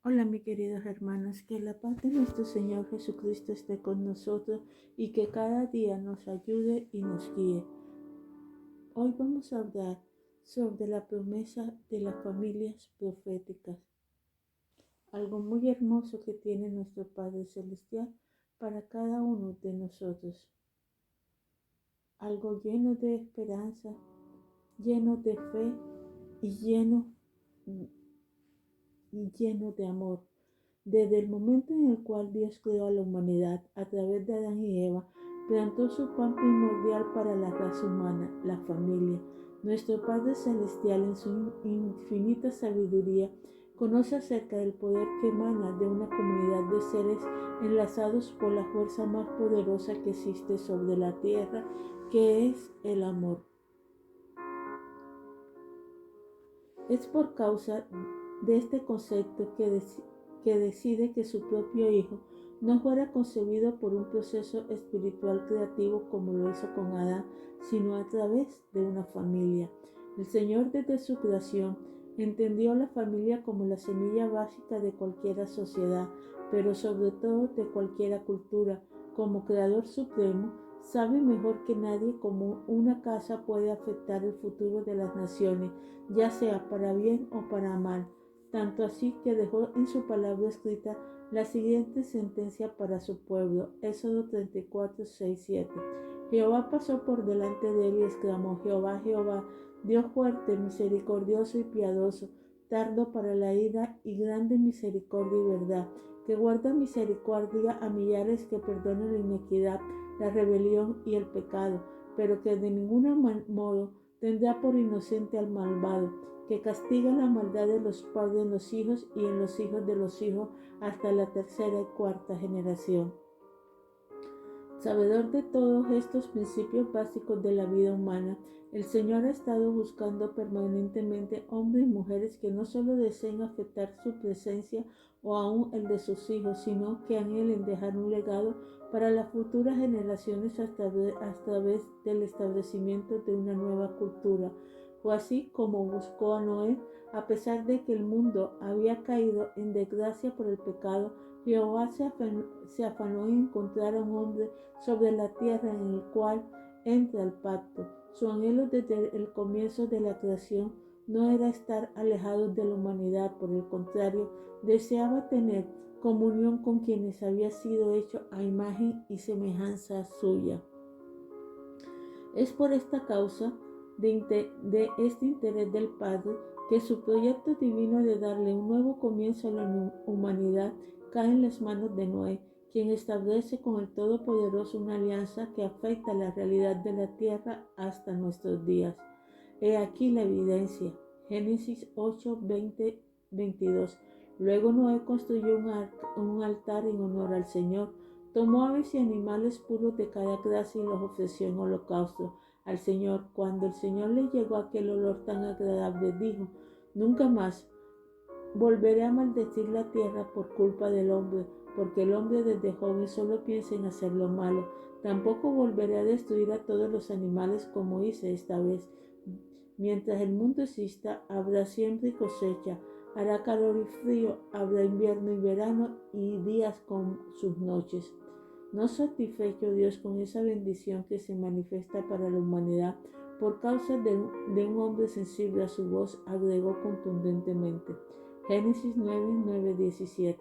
Hola, mis queridos hermanos, que la paz de nuestro Señor Jesucristo esté con nosotros y que cada día nos ayude y nos guíe. Hoy vamos a hablar sobre la promesa de las familias proféticas, algo muy hermoso que tiene nuestro Padre Celestial para cada uno de nosotros, algo lleno de esperanza, lleno de fe y lleno de amor. Desde el momento en el cual Dios creó a la humanidad a través de Adán y Eva, plantó su plan primordial para la raza humana, la familia. Nuestro Padre Celestial, en su infinita sabiduría, conoce acerca del poder que emana de una comunidad de seres enlazados por la fuerza más poderosa que existe sobre la tierra, que es el amor. Es por causa de este concepto que decide que su propio Hijo no fuera concebido por un proceso espiritual creativo como lo hizo con Adán, sino a través de una familia. El Señor, desde su creación, entendió la familia como la semilla básica de cualquier sociedad, pero sobre todo de cualquier cultura. Como Creador Supremo, sabe mejor que nadie cómo una casa puede afectar el futuro de las naciones, ya sea para bien o para mal, tanto así que dejó en su palabra escrita la siguiente sentencia para su pueblo. Éxodo 34, 6, 7. Jehová pasó por delante de él y exclamó: Jehová, Jehová, Dios fuerte, misericordioso y piadoso, tardo para la ira y grande misericordia y verdad, que guarda misericordia a millares, que perdona la iniquidad, la rebelión y el pecado, pero que de ningún modo tendrá por inocente al malvado, que castiga la maldad de los padres en los hijos y en los hijos de los hijos hasta la tercera y cuarta generación. Sabedor de todos estos principios básicos de la vida humana, el Señor ha estado buscando permanentemente hombres y mujeres que no solo deseen afectar su presencia o aún el de sus hijos, sino que anhelen dejar un legado para las futuras generaciones a través del establecimiento de una nueva cultura. Fue así como buscó a Noé. A pesar de que el mundo había caído en desgracia por el pecado, Jehová se afanó en encontrar a un hombre sobre la tierra en el cual entra el pacto. Su anhelo desde el comienzo de la creación no era estar alejados de la humanidad, por el contrario, deseaba tener comunión con quienes había sido hecho a imagen y semejanza suya. Es por esta causa de este interés del Padre que su proyecto divino de darle un nuevo comienzo a la humanidad cae en las manos de Noé, quien establece con el Todopoderoso una alianza que afecta la realidad de la tierra hasta nuestros días. He aquí la evidencia. Génesis 8, 20, 22. Luego Noé construyó un altar en honor al Señor. Tomó aves y animales puros de cada clase y los ofreció en holocausto al Señor. Cuando el Señor le llegó aquel olor tan agradable, dijo: Nunca más volveré a maldecir la tierra por culpa del hombre, porque el hombre desde joven solo piensa en hacer lo malo. Tampoco volveré a destruir a todos los animales como hice esta vez. Mientras el mundo exista, habrá siembra y cosecha, hará calor y frío, habrá invierno y verano y días con sus noches. No satisfecho Dios con esa bendición que se manifiesta para la humanidad por causa de un hombre sensible a su voz, agregó contundentemente. Génesis 9, 9, 17.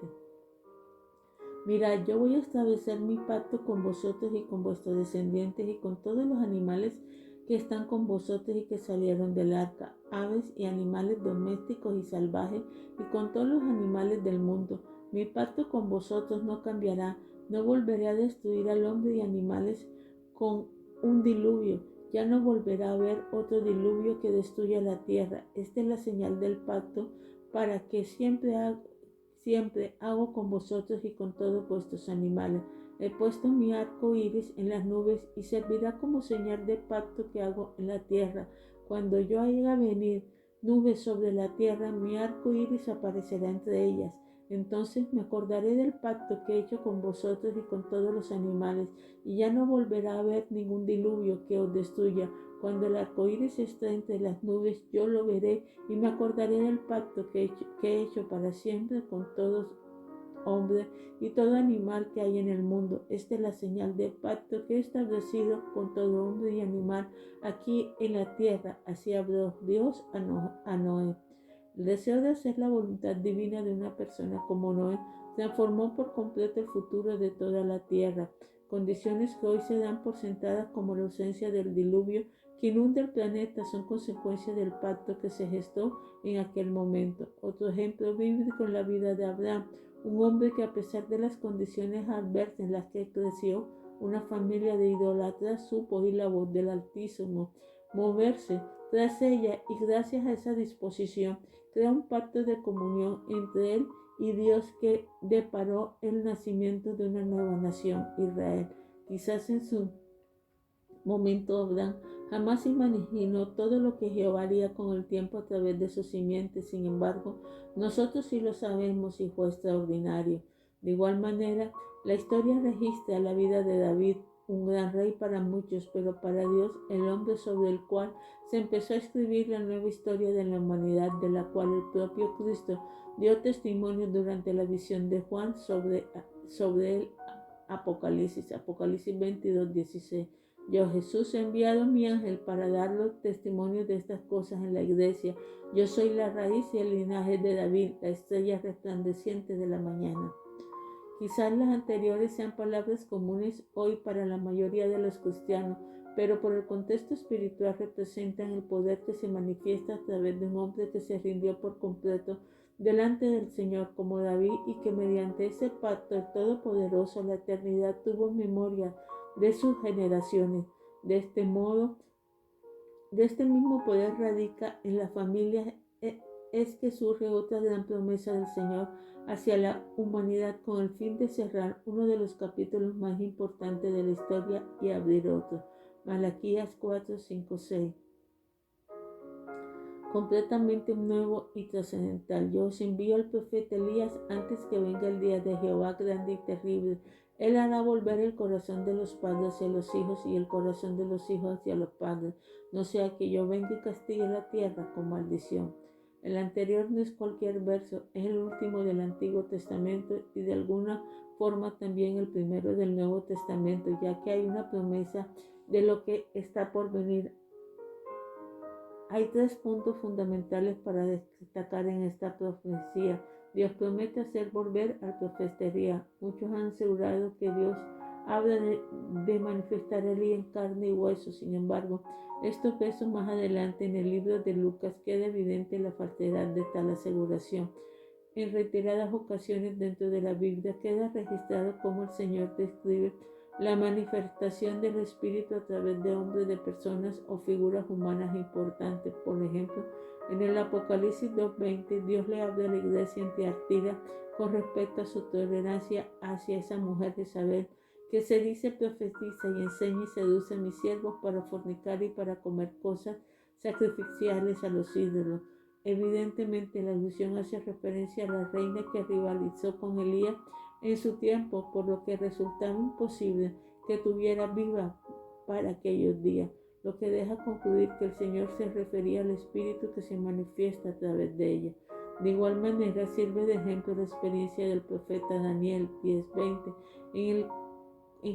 Mirad, yo voy a establecer mi pacto con vosotros y con vuestros descendientes y con todos los animales que están con vosotros y que salieron del arca, aves y animales domésticos y salvajes, y con todos los animales del mundo. Mi pacto con vosotros no cambiará. No volveré a destruir al hombre y animales con un diluvio. Ya no volverá a haber otro diluvio que destruya la tierra. Esta es la señal del pacto para que siempre hago con vosotros y con todos vuestros animales. He puesto mi arco iris en las nubes y servirá como señal de pacto que hago en la tierra. Cuando yo haga venir nubes sobre la tierra, mi arco iris aparecerá entre ellas. Entonces me acordaré del pacto que he hecho con vosotros y con todos los animales, y ya no volverá a haber ningún diluvio que os destruya. Cuando el arco iris esté entre las nubes, yo lo veré y me acordaré del pacto que he hecho para siempre con todos hombre y todo animal que hay en el mundo. Esta es la señal de pacto que he establecido con todo hombre y animal aquí en la tierra. Así habló Dios a Noé. El deseo de hacer la voluntad divina de una persona como Noé transformó por completo el futuro de toda la tierra, condiciones que hoy se dan por sentadas como la ausencia del diluvio que inunda el planeta son consecuencia del pacto que se gestó en aquel momento. Otro ejemplo bíblico en la vida de Abraham, un hombre que a pesar de las condiciones adversas en las que creció, una familia de idólatras supo oír la voz del Altísimo, moverse tras ella y gracias a esa disposición crea un pacto de comunión entre él y Dios que deparó el nacimiento de una nueva nación, Israel. Quizás en su momento Abraham jamás imaginó todo lo que Jehová haría con el tiempo a través de sus simientes. Sin embargo, nosotros sí lo sabemos y fue extraordinario. De igual manera, la historia registra la vida de David, un gran rey para muchos, pero para Dios, el hombre sobre el cual se empezó a escribir la nueva historia de la humanidad, de la cual el propio Cristo dio testimonio durante la visión de Juan sobre el Apocalipsis 22:16. Yo, Jesús, he enviado a mi ángel para dar los testimonios de estas cosas en la iglesia. Yo soy la raíz y el linaje de David, la estrella resplandeciente de la mañana. Quizás las anteriores sean palabras comunes hoy para la mayoría de los cristianos, pero por el contexto espiritual representan el poder que se manifiesta a través de un hombre que se rindió por completo delante del Señor como David y que mediante ese pacto el Todopoderoso la eternidad tuvo memoria de sus generaciones. De este modo, de este mismo poder radica en la familia es que surge otra gran promesa del Señor hacia la humanidad con el fin de cerrar uno de los capítulos más importantes de la historia y abrir otro. Malaquías 4, 5, 6. Completamente nuevo y trascendental. Yo os envío al profeta Elías antes que venga el día de Jehová grande y terrible. Él hará volver el corazón de los padres hacia los hijos y el corazón de los hijos hacia los padres, no sea que yo venga y castigue la tierra con maldición. El anterior no es cualquier verso, es el último del Antiguo Testamento y de alguna forma también el primero del Nuevo Testamento, ya que hay una promesa de lo que está por venir. Hay tres puntos fundamentales para destacar en esta profecía. Dios promete hacer volver al profeta Elías. Muchos han asegurado que Dios habla de manifestar a Elías en carne y hueso. Sin embargo, estos versos más adelante en el libro de Lucas queda evidente la falsedad de tal aseguración. En reiteradas ocasiones dentro de la Biblia queda registrado cómo el Señor describe la manifestación del Espíritu a través de hombres, de personas o figuras humanas importantes. Por ejemplo, en el Apocalipsis 2:20, Dios le habla a la iglesia en Tiatira con respecto a su tolerancia hacia esa mujer Jezabel, que se dice profetiza y enseña y seduce a mis siervos para fornicar y para comer cosas sacrificiales a los ídolos. Evidentemente, la alusión hace referencia a la reina que rivalizó con Elías en su tiempo, por lo que resultaba imposible que estuviera viva para aquellos días, lo que deja concluir que el Señor se refería al Espíritu que se manifiesta a través de ella. De igual manera, sirve de ejemplo la experiencia del profeta Daniel 10:20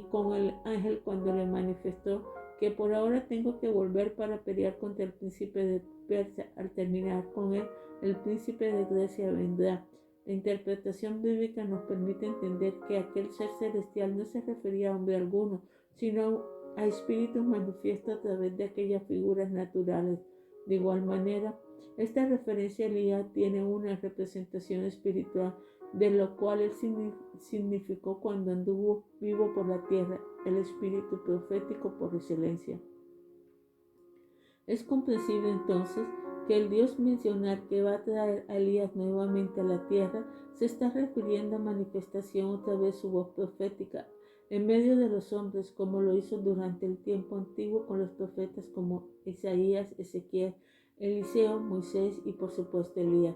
con el ángel cuando le manifestó que por ahora tengo que volver para pelear contra el príncipe de Persia. Al terminar con él, el príncipe de Grecia vendrá. La interpretación bíblica nos permite entender que aquel ser celestial no se refería a hombre alguno, sino a espíritus manifiestos a través de aquellas figuras naturales. De igual manera, esta referencia a Elías tiene una representación espiritual de lo cual él significó cuando anduvo vivo por la tierra, el espíritu profético por excelencia. Es comprensible entonces que el Dios mencionar que va a traer a Elías nuevamente a la tierra se está refiriendo a manifestación otra vez su voz profética en medio de los hombres, como lo hizo durante el tiempo antiguo con los profetas como Isaías, Ezequiel, Eliseo, Moisés y por supuesto Elías.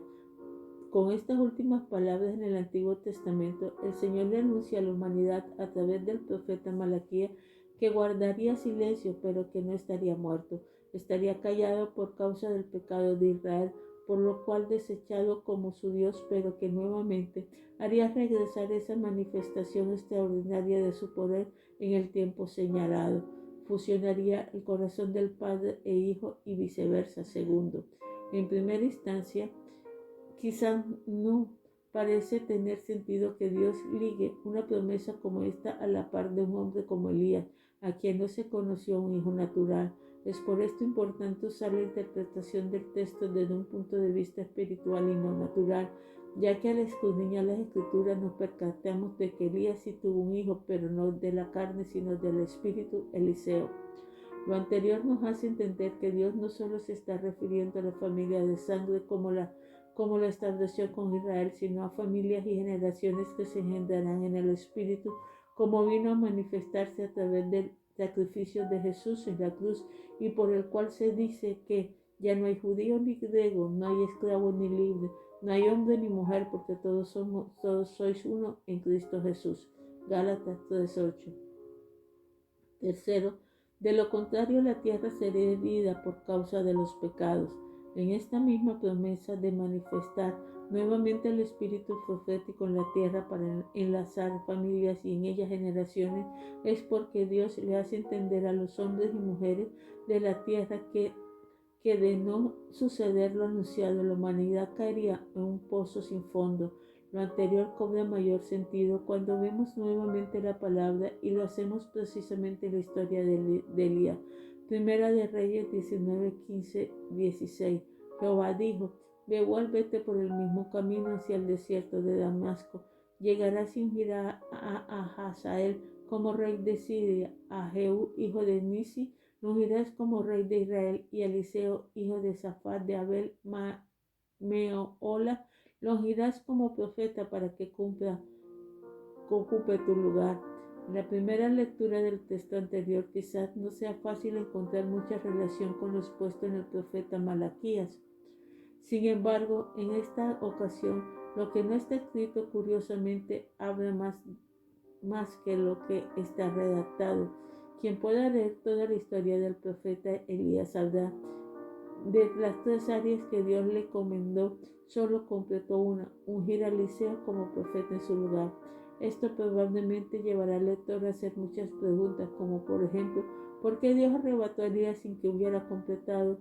Con estas últimas palabras en el Antiguo Testamento, el Señor le anuncia a la humanidad a través del profeta Malaquías que guardaría silencio, pero que no estaría muerto. Estaría callado por causa del pecado de Israel, por lo cual desechado como su Dios, pero que nuevamente haría regresar esa manifestación extraordinaria de su poder en el tiempo señalado. Fusionaría el corazón del Padre e Hijo y viceversa. Segundo, en primera instancia, quizás no parece tener sentido que Dios ligue una promesa como esta a la par de un hombre como Elías, a quien no se conoció un hijo natural. Es por esto importante usar la interpretación del texto desde un punto de vista espiritual y no natural, ya que al escudriñar las Escrituras nos percatamos de que Elías sí tuvo un hijo, pero no de la carne, sino del espíritu, Eliseo. Lo anterior nos hace entender que Dios no solo se está refiriendo a la familia de sangre como lo estableció con Israel, sino a familias y generaciones que se engendrarán en el Espíritu, como vino a manifestarse a través del sacrificio de Jesús en la cruz, y por el cual se dice que ya no hay judío ni griego, no hay esclavo ni libre, no hay hombre ni mujer, porque todos sois uno en Cristo Jesús. Gálatas 3:8. Tercero, de lo contrario la tierra sería herida por causa de los pecados. En esta misma promesa de manifestar nuevamente el espíritu profético en la tierra para enlazar familias y en ellas generaciones, es porque Dios le hace entender a los hombres y mujeres de la tierra que de no suceder lo anunciado, la humanidad caería en un pozo sin fondo. Lo anterior cobra mayor sentido cuando vemos nuevamente la palabra, y lo hacemos precisamente en la historia de Elías. Primera de Reyes 19, 15, 16. Jehová dijo: ve, vuélvete por el mismo camino hacia el desierto de Damasco. Llegarás sin ir a Hazael como rey de Siria, a Jehú, hijo de Nisi, lo ungirás como rey de Israel, y Eliseo, hijo de Safat de Abel Mehola, lo ungirás como profeta para que ocupe tu lugar. En la primera lectura del texto anterior quizás no sea fácil encontrar mucha relación con lo expuesto en el profeta Malaquías. Sin embargo, en esta ocasión, lo que no está escrito curiosamente habla más que lo que está redactado. Quien pueda leer toda la historia del profeta Elías sabrá de las tres áreas que Dios le encomendó, solo completó una: ungir a Eliseo como profeta en su lugar. Esto probablemente llevará al lector a hacer muchas preguntas, como por ejemplo, ¿por qué Dios arrebató a Elías sin que hubiera completado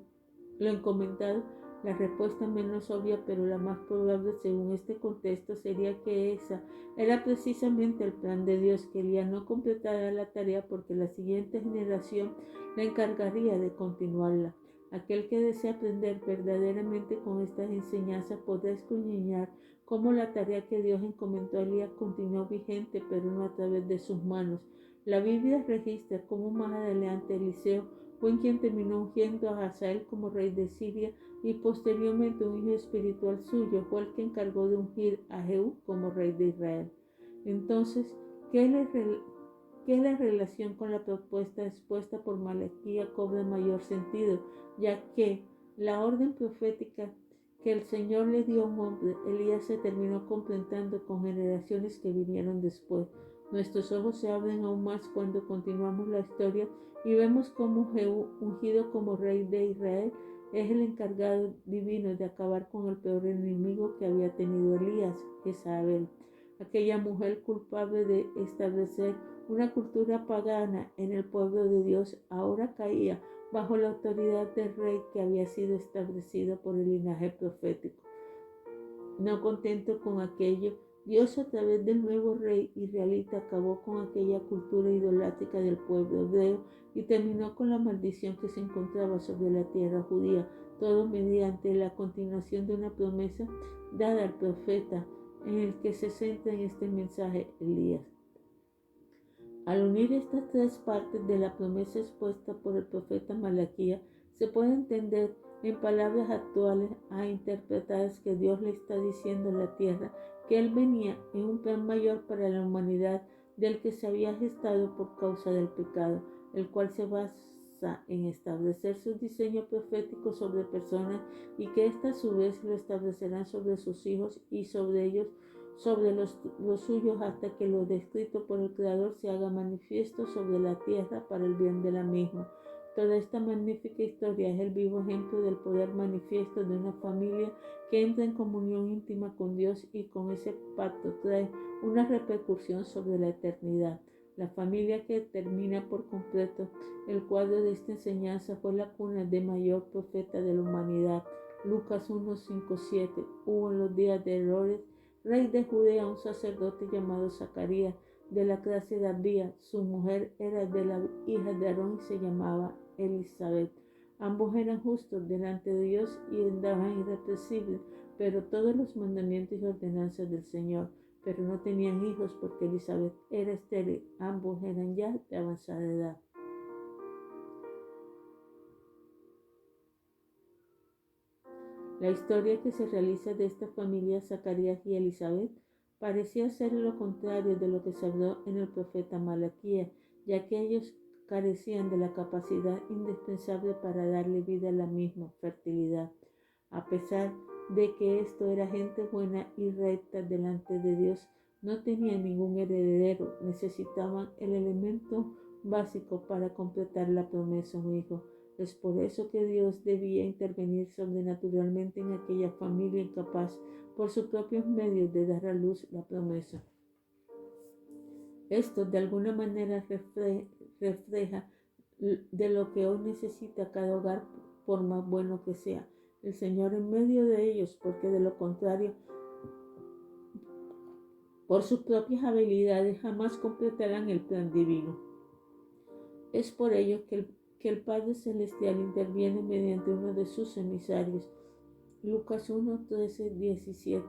lo encomendado? La respuesta menos obvia, pero la más probable según este contexto, sería que esa era precisamente el plan de Dios, que Elías no completara la tarea porque la siguiente generación le encargaría de continuarla. Aquel que desea aprender verdaderamente con estas enseñanzas podrá escudriñar cómo la tarea que Dios encomendó a Elías continuó vigente, pero no a través de sus manos. La Biblia registra cómo más adelante Eliseo fue quien terminó ungiendo a Hazael como rey de Siria, y posteriormente un hijo espiritual suyo fue el que encargó de ungir a Jehú como rey de Israel. Entonces, ¿qué es la relación con la propuesta expuesta por Malaquías? Cobra mayor sentido, ya que la orden profética que el Señor le dio a un hombre, Elías, se terminó completando con generaciones que vinieron después. Nuestros ojos se abren aún más cuando continuamos la historia y vemos cómo Jehú, ungido como rey de Israel, es el encargado divino de acabar con el peor enemigo que había tenido Elías, Jezabel, aquella mujer culpable de establecer una cultura pagana en el pueblo de Dios. Ahora caía bajo la autoridad del rey que había sido establecido por el linaje profético. No contento con aquello, Dios, a través del nuevo rey israelita, acabó con aquella cultura idolátrica del pueblo hebreo y terminó con la maldición que se encontraba sobre la tierra judía, todo mediante la continuación de una promesa dada al profeta, en el que se centra en este mensaje Elías. Al unir estas tres partes de la promesa expuesta por el profeta Malaquías, se puede entender en palabras actuales interpretadas que Dios le está diciendo a la tierra que Él venía en un plan mayor para la humanidad, del que se había gestado por causa del pecado, el cual basa en establecer su diseño profético sobre personas y que ésta a su vez lo establecerán sobre sus hijos y sobre ellos, sobre los suyos, hasta que lo descrito por el Creador se haga manifiesto sobre la tierra para el bien de la misma. Toda esta magnífica historia es el vivo ejemplo del poder manifiesto de una familia que entra en comunión íntima con Dios y con ese pacto trae una repercusión sobre la eternidad. La familia que termina por completo el cuadro de esta enseñanza fue la cuna del mayor profeta de la humanidad. Lucas 1, 5, 7. Hubo en los días de Herodes, rey de Judea, un sacerdote llamado Zacarías, de la clase de Abías. Su mujer era de la hija de Aarón y se llamaba Elizabeth. Ambos eran justos delante de Dios y andaban irreprensibles, pero todos los mandamientos y ordenanzas del Señor. Pero no tenían hijos porque Elizabeth era estéril. Ambos eran ya de avanzada edad. La historia que se realiza de esta familia, Zacarías y Elizabeth, parecía ser lo contrario de lo que se habló en el profeta Malaquías, ya que ellos carecían de la capacidad indispensable para darle vida a la misma fertilidad. A pesar de que esto era gente buena y recta delante de Dios, no tenían ningún heredero, necesitaban el elemento básico para completar la promesa, un hijo. Es por eso que Dios debía intervenir sobrenaturalmente en aquella familia incapaz por sus propios medios de dar a luz la promesa. Esto de alguna manera refleja de lo que hoy necesita cada hogar, por más bueno que sea, el Señor en medio de ellos, porque de lo contrario, por sus propias habilidades jamás completarán el plan divino. Es por ello que el Padre Celestial interviene mediante uno de sus emisarios. Lucas 1, 13, 17.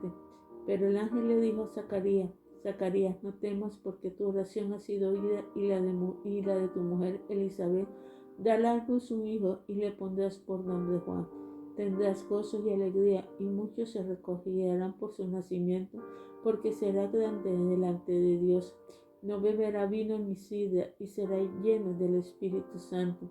Pero el ángel le dijo a Zacarías: Zacarías, no temas, porque tu oración ha sido oída y la de tu mujer Elizabeth. Dará a luz un hijo y le pondrás por nombre Juan. Tendrás gozo y alegría, y muchos se regocijarán por su nacimiento, porque será grande delante de Dios. No beberá vino ni sidra, y será lleno del Espíritu Santo.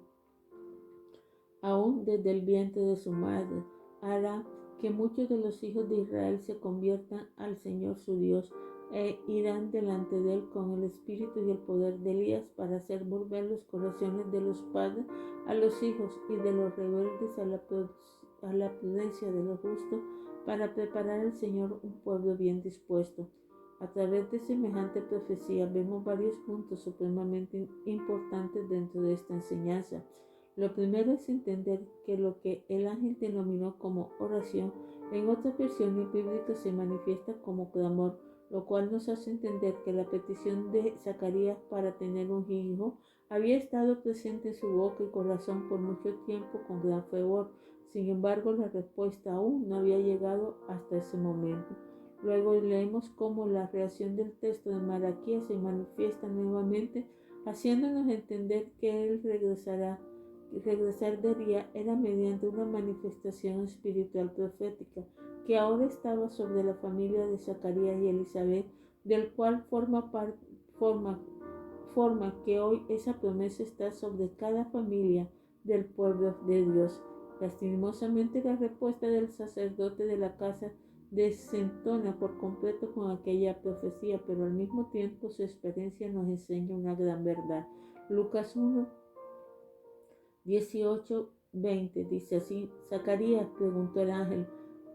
Aún desde el vientre de su madre hará que muchos de los hijos de Israel se conviertan al Señor su Dios, e irán delante de él con el espíritu y el poder de Elías, para hacer volver los corazones de los padres a los hijos y de los rebeldes a la prudencia de los justos, para preparar al Señor un pueblo bien dispuesto. A través de semejante profecía vemos varios puntos supremamente importantes dentro de esta enseñanza. Lo primero es entender que lo que el ángel denominó como oración, en otras versiones bíblicas se manifiesta como clamor, lo cual nos hace entender que la petición de Zacarías para tener un hijo había estado presente en su boca y corazón por mucho tiempo con gran fervor. Sin embargo, la respuesta aún no había llegado hasta ese momento. Luego leemos cómo la reacción del texto de Malaquías se manifiesta nuevamente, haciéndonos entender que él regresar de día era mediante una manifestación espiritual profética que ahora estaba sobre la familia de Zacarías y Elizabeth, del cual forma que hoy esa promesa está sobre cada familia del pueblo de Dios. Lastimosamente, la respuesta del sacerdote de la casa desentona por completo con aquella profecía, pero al mismo tiempo su experiencia nos enseña una gran verdad. Lucas 1, 18, 20 dice así: Zacarías, preguntó el ángel,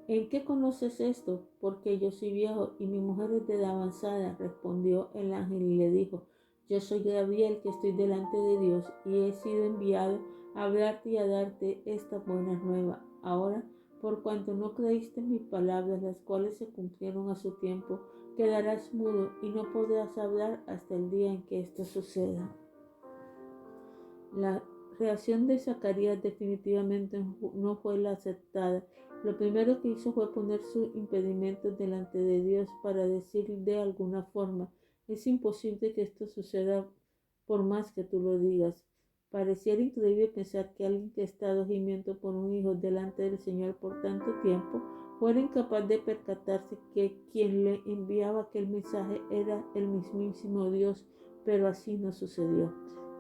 ¿en qué conoces esto? Porque yo soy viejo y mi mujer es de edad avanzada. Respondió el ángel y le dijo: yo soy Gabriel, que estoy delante de Dios, y he sido enviado a hablarte y a darte esta buena nueva. Ahora, por cuanto no creíste mis palabras, las cuales se cumplieron a su tiempo, quedarás mudo y no podrás hablar hasta el día en que esto suceda. La reacción de Zacarías definitivamente no fue la aceptada. Lo primero que hizo fue poner sus impedimentos delante de Dios para decir de alguna forma: es imposible que esto suceda por más que tú lo digas. Pareciera increíble pensar que alguien que ha estado gimiendo por un hijo delante del Señor por tanto tiempo fuera incapaz de percatarse que quien le enviaba aquel mensaje era el mismísimo Dios, pero así no sucedió.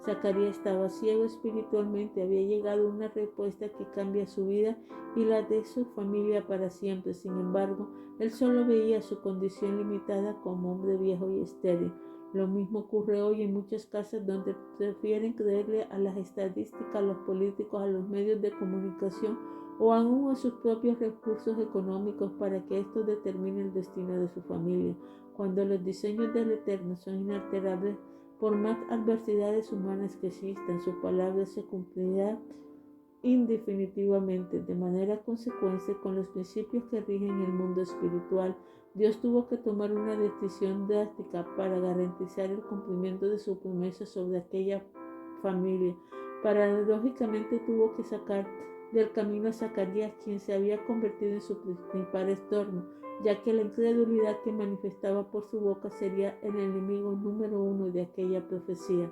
Zacarías estaba ciego espiritualmente. Había llegado una respuesta que cambia su vida y la de su familia para siempre. Sin embargo, él solo veía su condición limitada como hombre viejo y estéril. Lo mismo ocurre hoy en muchas casas donde prefieren creerle a las estadísticas, a los políticos, a los medios de comunicación o aún a sus propios recursos económicos para que estos determinen el destino de su familia. Cuando los diseños del Eterno son inalterables, por más adversidades humanas que existan, su palabra se cumplirá indefinitivamente. De manera consecuente, con los principios que rigen el mundo espiritual, Dios tuvo que tomar una decisión drástica para garantizar el cumplimiento de su promesa sobre aquella familia. Paradójicamente tuvo que sacar del camino a Zacarías, quien se había convertido en su principal estorbo, ya que la incredulidad que manifestaba por su boca sería el enemigo número uno de aquella profecía.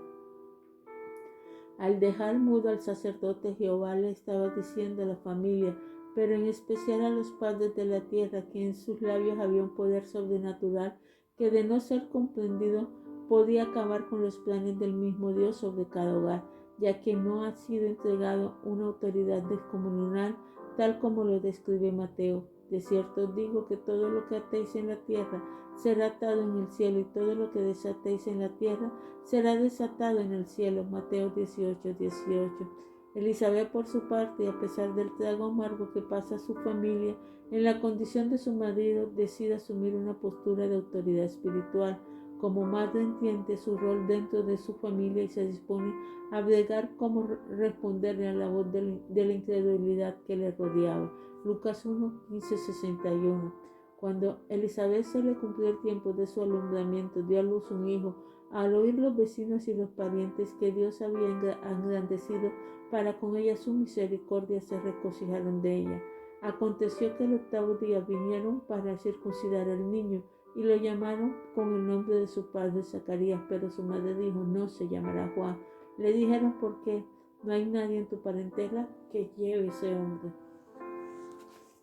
Al dejar mudo al sacerdote, Jehová le estaba diciendo a la familia, pero en especial a los padres de la tierra, que en sus labios había un poder sobrenatural que, de no ser comprendido, podía acabar con los planes del mismo Dios sobre cada hogar, ya que no ha sido entregado una autoridad descomunal tal como lo describe Mateo. De cierto os digo que todo lo que atéis en la tierra será atado en el cielo, y todo lo que desatéis en la tierra será desatado en el cielo. Mateo 18:18. Elizabeth, por su parte, a pesar del trago amargo que pasa a su familia en la condición de su marido, decide asumir una postura de autoridad espiritual. Como madre entiende su rol dentro de su familia y se dispone a bregar cómo responderle a la voz de la incredulidad que le rodeaba. Lucas 1:15-61. Cuando Elizabeth se le cumplió el tiempo de su alumbramiento, dio a luz un hijo. Al oír los vecinos y los parientes que Dios había engrandecido para con ella su misericordia, se regocijaron de ella. Aconteció que el octavo día vinieron para circuncidar al niño y lo llamaron con el nombre de su padre Zacarías, pero su madre dijo, no se llamará Juan. Le dijeron, ¿por qué? No hay nadie en tu parentela que lleve ese nombre.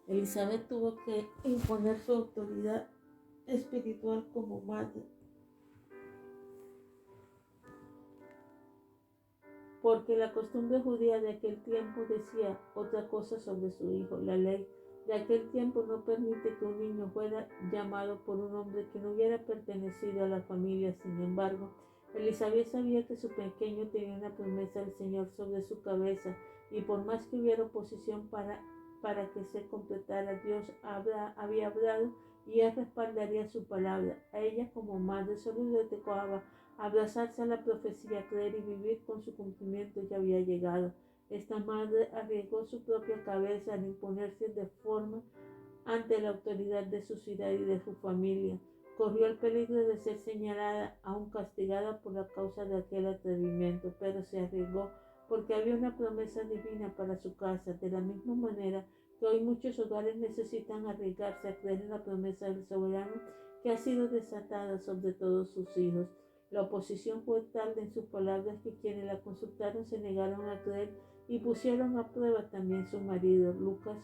Elizabeth tuvo que imponer su autoridad espiritual como madre, porque la costumbre judía de aquel tiempo decía otra cosa sobre su hijo. La ley de aquel tiempo no permite que un niño fuera llamado por un hombre que no hubiera pertenecido a la familia. Sin embargo, Elizabeth sabía que su pequeño tenía una promesa del Señor sobre su cabeza, y por más que hubiera oposición para que se completara, Dios había hablado y él respaldaría su palabra. A ella, como madre, solo le tocaba abrazarse a la profecía, creer y vivir con su cumplimiento. Ya había llegado. Esta madre arriesgó su propia cabeza al imponerse de forma ante la autoridad de su ciudad y de su familia. Corrió el peligro de ser señalada, aún castigada por la causa de aquel atrevimiento, pero se arriesgó porque había una promesa divina para su casa. De la misma manera que hoy muchos hogares necesitan arriesgarse a creer en la promesa del soberano que ha sido desatada sobre todos sus hijos. La oposición fue tal en sus palabras que quienes la consultaron se negaron a creer y pusieron a prueba también su marido. Lucas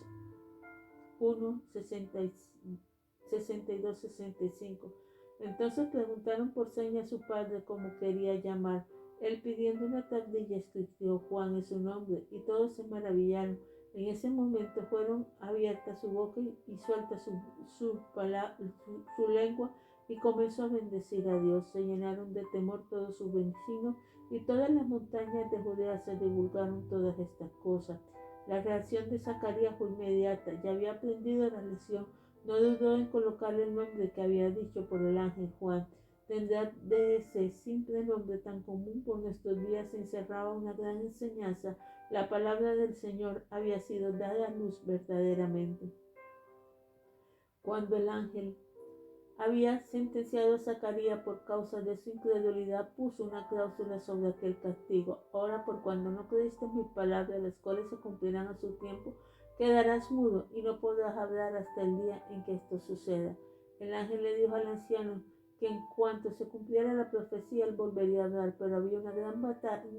1:62-65. Entonces preguntaron por señas a su padre cómo quería llamar. Él, pidiendo una tablilla, escribió Juan en su nombre, y todos se maravillaron. En ese momento fueron abiertas su boca y suelta su lengua, y comenzó a bendecir a Dios. Se llenaron de temor todos sus vecinos, y todas las montañas de Judea se divulgaron todas estas cosas. La reacción de Zacarías fue inmediata. Ya había aprendido la lección. No dudó en colocarle el nombre que había dicho por el ángel Juan. Tendrá de ese simple nombre tan común por nuestros días encerraba una gran enseñanza. La palabra del Señor había sido dada a luz verdaderamente. Cuando el ángel había sentenciado a Zacarías por causa de su incredulidad, puso una cláusula sobre aquel castigo. Ahora, por cuando no creíste en mis palabras, las cuales se cumplirán a su tiempo, quedarás mudo y no podrás hablar hasta el día en que esto suceda. El ángel le dijo al anciano que en cuanto se cumpliera la profecía, él volvería a hablar, pero había un gran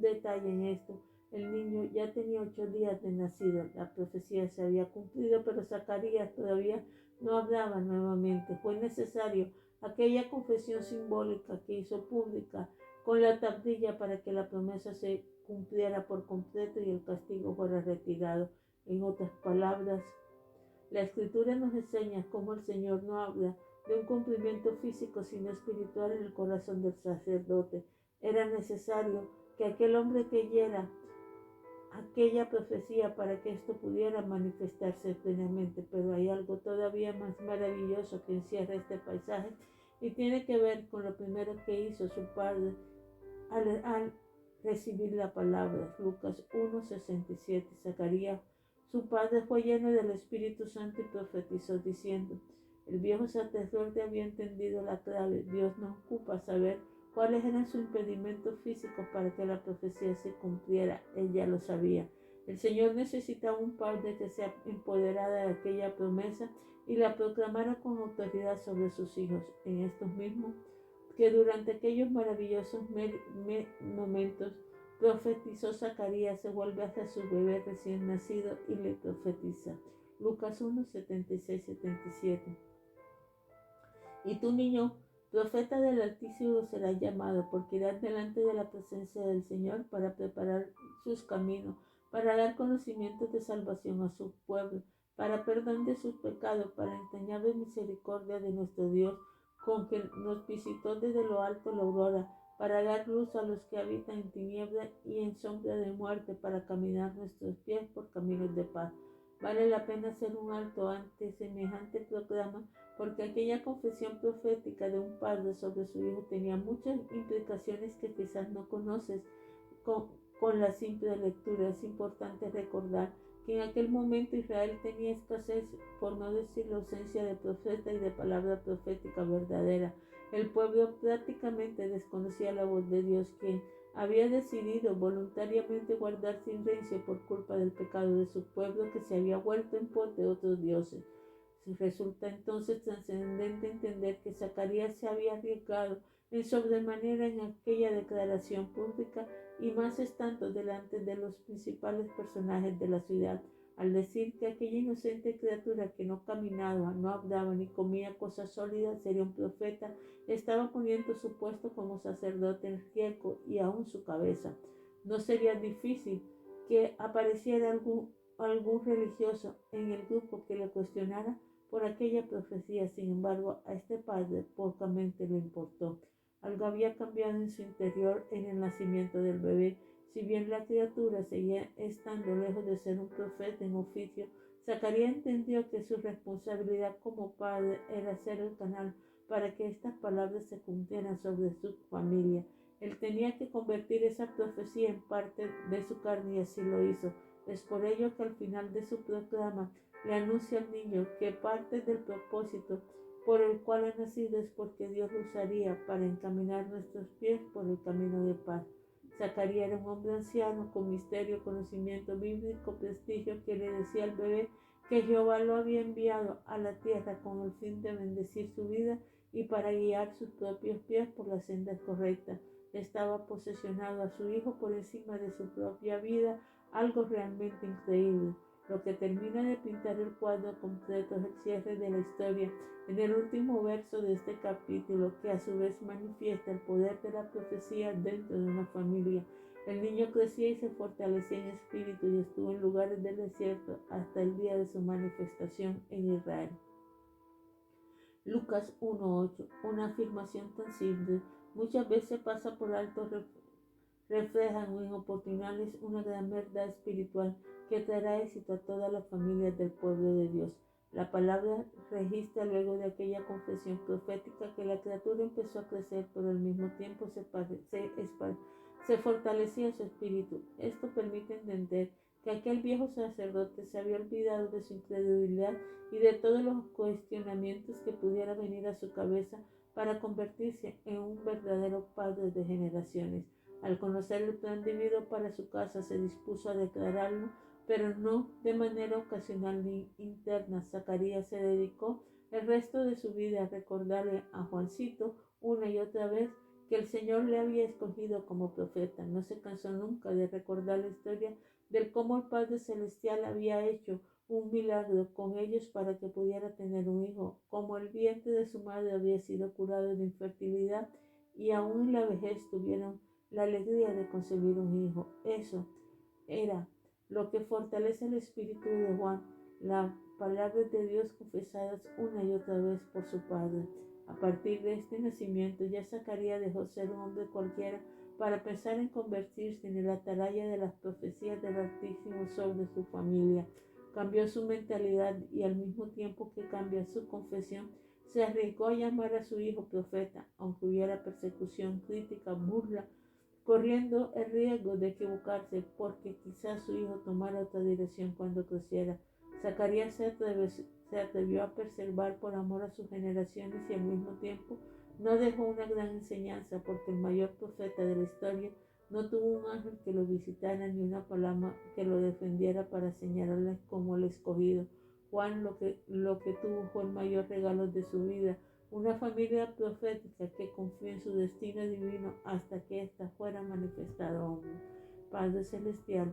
detalle en esto. El niño ya tenía 8 días de nacido. La profecía se había cumplido, pero Zacarías todavía no hablaba nuevamente. Fue necesario aquella confesión simbólica que hizo pública con la tablilla para que la promesa se cumpliera por completo y el castigo fuera retirado. En otras palabras, la Escritura nos enseña cómo el Señor no habla de un cumplimiento físico sino espiritual en el corazón del sacerdote. Era necesario que aquel hombre creyera aquella profecía para que esto pudiera manifestarse plenamente, pero hay algo todavía más maravilloso que encierra este paisaje y tiene que ver con lo primero que hizo su padre al recibir la palabra. Lucas 1:67. Zacarías, su padre, fue lleno del Espíritu Santo y profetizó diciendo: el viejo sacerdote había entendido la clave. Dios no ocupa saber cuáles eran sus impedimentos físicos para que la profecía se cumpliera. Él ya lo sabía. El Señor necesitaba un padre que se empoderara de aquella promesa y la proclamara con autoridad sobre sus hijos. En estos mismos que durante aquellos maravillosos momentos profetizó Zacarías, se vuelve hacia su bebé recién nacido y le profetiza. Lucas 1:76-77. Y tu niño, profeta del Altísimo, será llamado, porque irá delante de la presencia del Señor para preparar sus caminos, para dar conocimientos de salvación a su pueblo, para perdón de sus pecados, para entrañable misericordia de nuestro Dios, con que nos visitó desde lo alto la aurora, para dar luz a los que habitan en tiniebla y en sombra de muerte, para caminar nuestros pies por caminos de paz. Vale la pena hacer un alto ante semejante proclama, porque aquella confesión profética de un padre sobre su hijo tenía muchas implicaciones que quizás no conoces con la simple lectura. Es importante recordar que en aquel momento Israel tenía escasez, por no decir la ausencia de profeta y de palabra profética verdadera. El pueblo prácticamente desconocía la voz de Dios, quien había decidido voluntariamente guardar silencio por culpa del pecado de su pueblo, que se había vuelto en pos de otros dioses. Resulta entonces trascendente entender que Zacarías se había arriesgado en sobremanera en aquella declaración pública, y más estando delante de los principales personajes de la ciudad, al decir que aquella inocente criatura que no caminaba, no hablaba ni comía cosas sólidas sería un profeta. Estaba poniendo su puesto como sacerdote en riesgo y aún su cabeza. No sería difícil que apareciera algún religioso en el grupo que le cuestionara por aquella profecía. Sin embargo, a este padre pocamente le importó. Algo había cambiado en su interior en el nacimiento del bebé. Si bien la criatura seguía estando lejos de ser un profeta en oficio, Zacarías entendió que su responsabilidad como padre era ser el canal para que estas palabras se cumplieran sobre su familia. Él tenía que convertir esa profecía en parte de su carne, y así lo hizo. Es por ello que al final de su proclama le anuncia al niño que parte del propósito por el cual ha nacido es porque Dios lo usaría para encaminar nuestros pies por el camino de paz. Zacarías era un hombre anciano con misterio, conocimiento bíblico, prestigio, que le decía al bebé que Jehová lo había enviado a la tierra con el fin de bendecir su vida y para guiar sus propios pies por la senda correcta. Estaba posesionado a su hijo por encima de su propia vida, algo realmente increíble. Lo que termina de pintar el cuadro completo es el cierre de la historia en el último verso de este capítulo, que a su vez manifiesta el poder de la profecía dentro de una familia. El niño crecía y se fortalecía en espíritu y estuvo en lugares del desierto hasta el día de su manifestación en Israel. Lucas 1:8. Una afirmación tan simple muchas veces pasa por alto, reflejan en oportunidades una gran verdad espiritual que traerá éxito a todas las familias del pueblo de Dios. La palabra registra luego de aquella confesión profética que la criatura empezó a crecer, pero al mismo tiempo se fortalecía su espíritu. Esto permite entender que aquel viejo sacerdote se había olvidado de su incredulidad y de todos los cuestionamientos que pudiera venir a su cabeza para convertirse en un verdadero padre de generaciones. Al conocer el plan divino para su casa, se dispuso a declararlo, pero no de manera ocasional ni interna. Zacarías se dedicó el resto de su vida a recordarle a Juancito una y otra vez que el Señor le había escogido como profeta. No se cansó nunca de recordar la historia del cómo el Padre Celestial había hecho un milagro con ellos para que pudiera tener un hijo, como el vientre de su madre había sido curado de infertilidad y aún en la vejez tuvieron la alegría de concebir un hijo. Eso era lo que fortalece el espíritu de Juan, las palabras de Dios confesadas una y otra vez por su padre. A partir de este nacimiento, ya Zacarías dejó ser un hombre cualquiera para pensar en convertirse en el atalaya de las profecías del Altísimo sobre su familia. Cambió su mentalidad y al mismo tiempo que cambió su confesión, se arriesgó a llamar a su hijo profeta, aunque hubiera persecución, crítica, burla, corriendo el riesgo de equivocarse porque quizás su hijo tomara otra dirección cuando creciera. Zacarías se atrevió a preservar por amor a sus generaciones y al mismo tiempo no dejó una gran enseñanza porque el mayor profeta de la historia no tuvo un ángel que lo visitara ni una palabra que lo defendiera para señalarle como el escogido. Juan lo que tuvo fue el mayor regalo de su vida, una familia profética que confió en su destino divino hasta que ésta fuera manifestada hombre. Padre Celestial,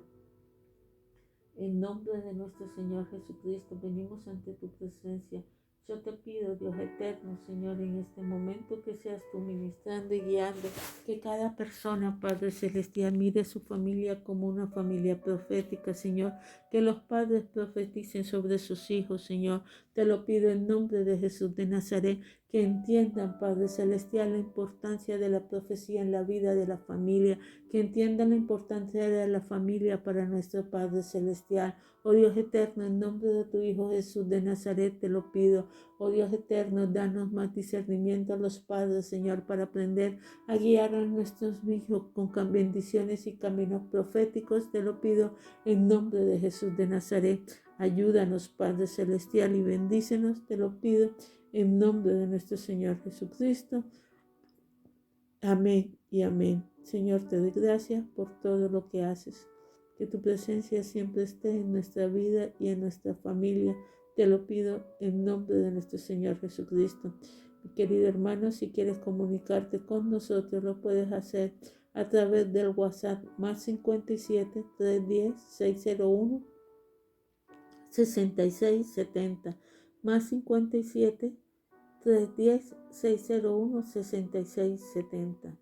en nombre de nuestro Señor Jesucristo, venimos ante tu presencia. Yo te pido, Dios eterno, Señor, en este momento que seas tú ministrando y guiando, que cada persona, Padre Celestial, mire su familia como una familia profética, Señor, que los padres profeticen sobre sus hijos, Señor. Te lo pido en nombre de Jesús de Nazaret, que entiendan, Padre Celestial, la importancia de la profecía en la vida de la familia, que entiendan la importancia de la familia para nuestro Padre Celestial. Oh Dios eterno, en nombre de tu Hijo Jesús de Nazaret te lo pido. Oh Dios eterno, danos más discernimiento a los padres, Señor, para aprender a guiar a nuestros hijos con bendiciones y caminos proféticos. Te lo pido en nombre de Jesús de Nazaret. Ayúdanos, Padre Celestial, y bendícenos. Te lo pido en nombre de nuestro Señor Jesucristo. Amén y amén. Señor, te doy gracias por todo lo que haces. Que tu presencia siempre esté en nuestra vida y en nuestra familia. Te lo pido en nombre de nuestro Señor Jesucristo. Mi querido hermano, si quieres comunicarte con nosotros, lo puedes hacer a través del WhatsApp más 57 310 601 6670 más 57 310-601-6670.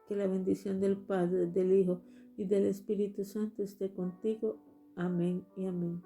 Que la bendición del Padre, del Hijo y del Espíritu Santo esté contigo. Amén y amén.